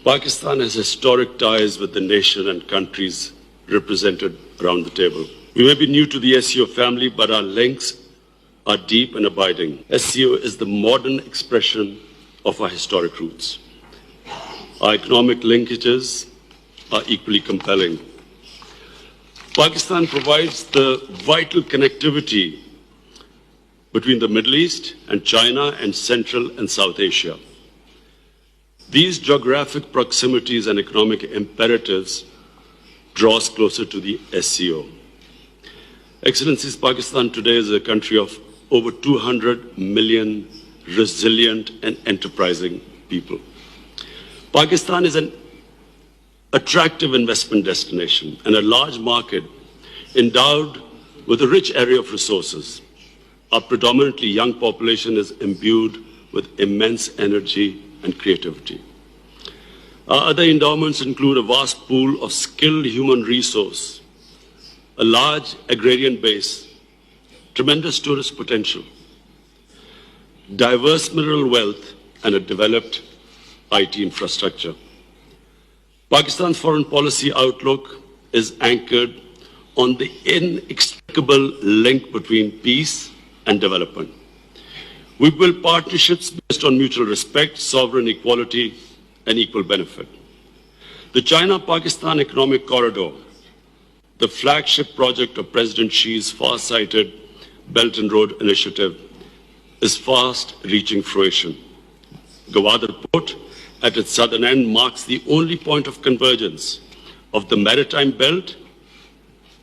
Pakistan has historic ties with the nation and countries represented around the table. We may be new to the SCO family, but our links are deep and abiding. SCO is the modern expression of our historic roots. Our economic linkages are equally compelling. Pakistan provides the vital connectivity between the Middle East and China and Central and South Asia. These geographic proximities and economic imperatives draw us closer to the SCO. Excellencies, Pakistan today is a country of over 200 million resilient and enterprising people. Pakistan is an attractive investment destination and a large market endowed with a rich array of resources. Our predominantly young population is imbued with immense energy and creativity. Our other endowments include a vast pool of skilled human resource, a large agrarian base, tremendous tourist potential, diverse mineral wealth, and a developed IT infrastructure. Pakistan's foreign policy outlook is anchored on the inextricable link between peace and development. We build partnerships based on mutual respect, sovereign equality, and equal benefit. The China-Pakistan Economic Corridor, the flagship project of President Xi's far-sighted Belt and Road Initiative, is fast reaching fruition. Gwadar Port, at its southern end, marks the only point of convergence of the maritime belt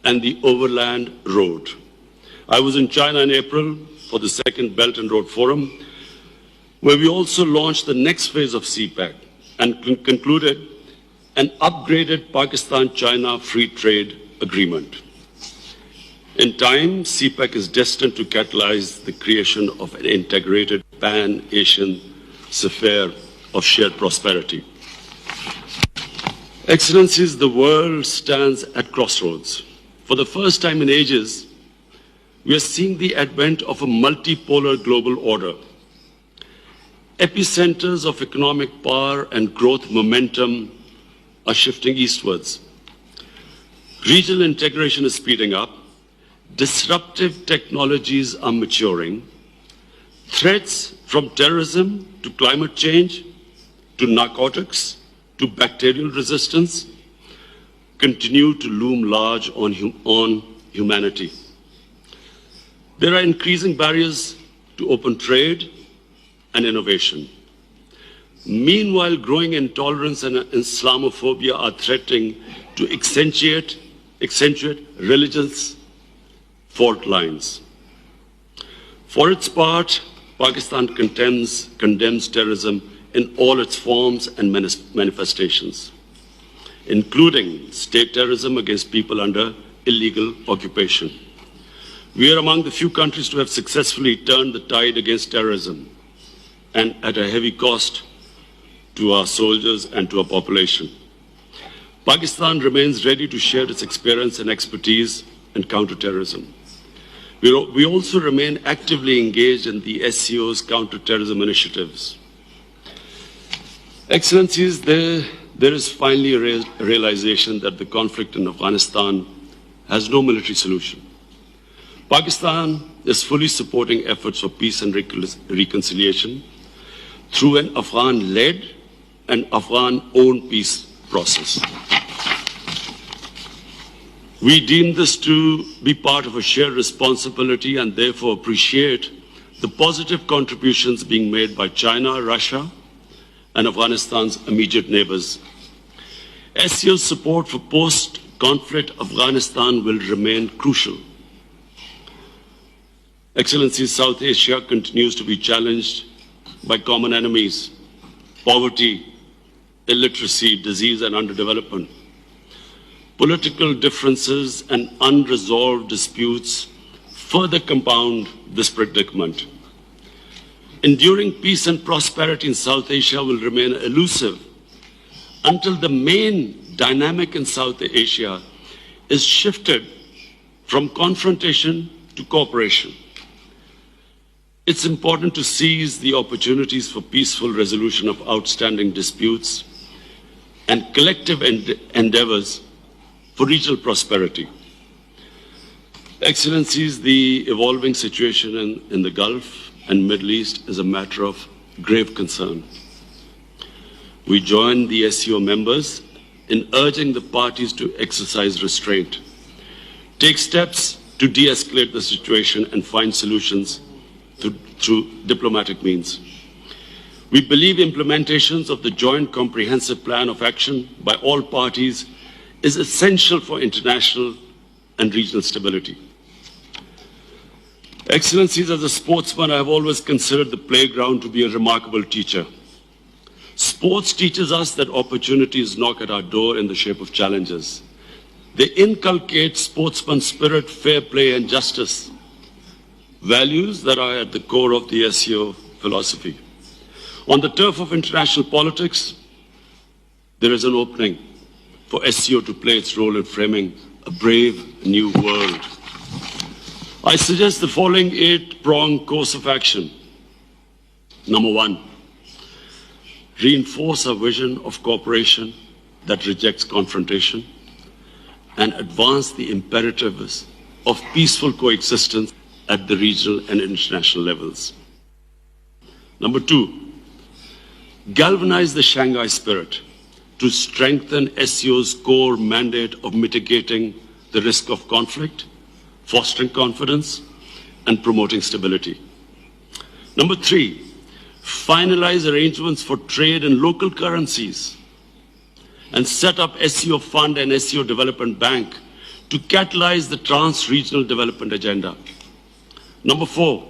and the overland road. I was in China in April for the second Belt and Road Forum, where we also launched the next phase of CPEC and concluded an upgraded Pakistan-China Free Trade Agreement. In time, CPEC is destined to catalyze the creation of an integrated pan-Asian sphere of shared prosperity. Excellencies, the world stands at crossroads. For the first time in ages, we are seeing the advent of a multipolar global order. Epicenters of economic power and growth momentum are shifting eastwards. Regional integration is speeding up. Disruptive technologies are maturing. Threats from terrorism to climate change, to narcotics, to bacterial resistance continue to loom large on humanity. There are increasing barriers to open trade and innovation. Meanwhile, growing intolerance and Islamophobia are threatening to accentuate religious fault lines. For its part, Pakistan condemns terrorism in all its forms and manifestations, including state terrorism against people under illegal occupation. We are among the few countries to have successfully turned the tide against terrorism, and at a heavy cost to our soldiers and to our population. Pakistan remains ready to share its experience and expertise in counterterrorism. We also remain actively engaged in the SCO's counterterrorism initiatives. Excellencies, there is finally a realization that the conflict in Afghanistan has no military solution. Pakistan is fully supporting efforts for peace and reconciliation through an Afghan-led and Afghan-owned peace process. We deem this to be part of a shared responsibility and therefore appreciate the positive contributions being made by China, Russia, and Afghanistan's immediate neighbors. SCO's support for post-conflict Afghanistan will remain crucial. Excellencies, South Asia continues to be challenged by common enemies, poverty, illiteracy, disease, and underdevelopment. Political differences and unresolved disputes further compound this predicament. Enduring peace and prosperity in South Asia will remain elusive until the main dynamic in South Asia is shifted from confrontation to cooperation. It's important to seize the opportunities for peaceful resolution of outstanding disputes and collective endeavors for regional prosperity. Excellencies, the evolving situation in the Gulf and Middle East is a matter of grave concern. We join the SCO members in urging the parties to exercise restraint, take steps to de-escalate the situation and find solutions through diplomatic means. We believe implementations of the Joint Comprehensive Plan of Action by all parties is essential for international and regional stability. Excellencies, as a sportsman, I have always considered the playground to be a remarkable teacher. Sports teaches us that opportunities knock at our door in the shape of challenges. They inculcate sportsman spirit, fair play, and justice, values that are at the core of the SCO philosophy. On the turf of international politics, there is an opening for SCO to play its role in framing a brave new world. I suggest the following 8-pronged course of action. Number 1, reinforce our vision of cooperation that rejects confrontation and advance the imperatives of peaceful coexistence at the regional and international levels. Number 2, galvanize the Shanghai spirit to strengthen SCO's core mandate of mitigating the risk of conflict, fostering confidence, and promoting stability. Number 3, finalize arrangements for trade in local currencies and set up SCO Fund and SCO Development Bank to catalyze the trans-regional development agenda. Number 4,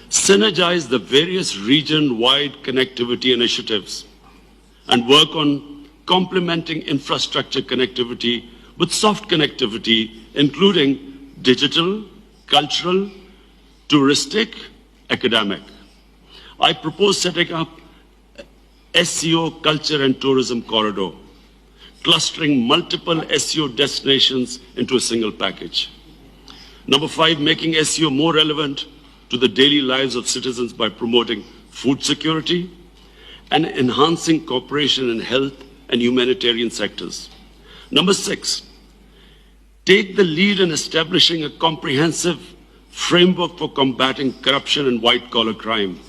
synergize the various region-wide connectivity initiatives and work on complementing infrastructure connectivity with soft connectivity, including digital, cultural, touristic, academic. I propose setting up SCO Culture and Tourism Corridor, clustering multiple SCO destinations into a single package. Number 5, making SCO more relevant to the daily lives of citizens by promoting food security and enhancing cooperation in health and humanitarian sectors. Number 6, take the lead in establishing a comprehensive framework for combating corruption and white-collar crime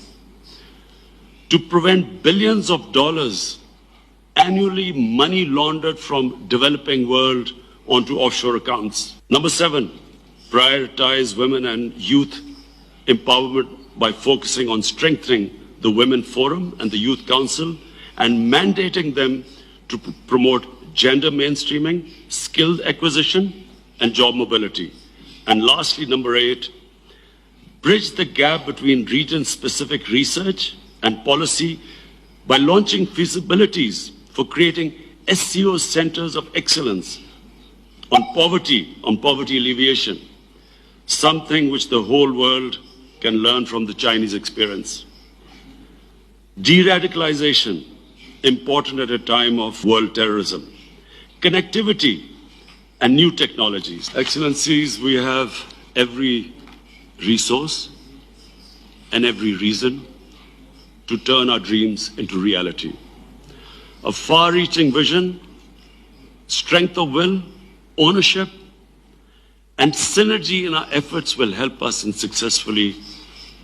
to prevent billions of dollars annually money laundered from developing world onto offshore accounts. Number 7, prioritize women and youth empowerment by focusing on strengthening the Women Forum and the Youth Council and mandating them to promote gender mainstreaming, skilled acquisition, and job mobility. And lastly, number 8, bridge the gap between region-specific research and policy by launching feasibilities for creating SCO centers of excellence on poverty alleviation, something which the whole world can learn from the Chinese experience. De-radicalization, important at a time of world terrorism. Connectivity and new technologies. Excellencies, we have every resource and every reason to turn our dreams into reality. A far-reaching vision, strength of will, ownership, and synergy in our efforts will help us in successfully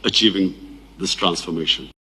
achieving this transformation.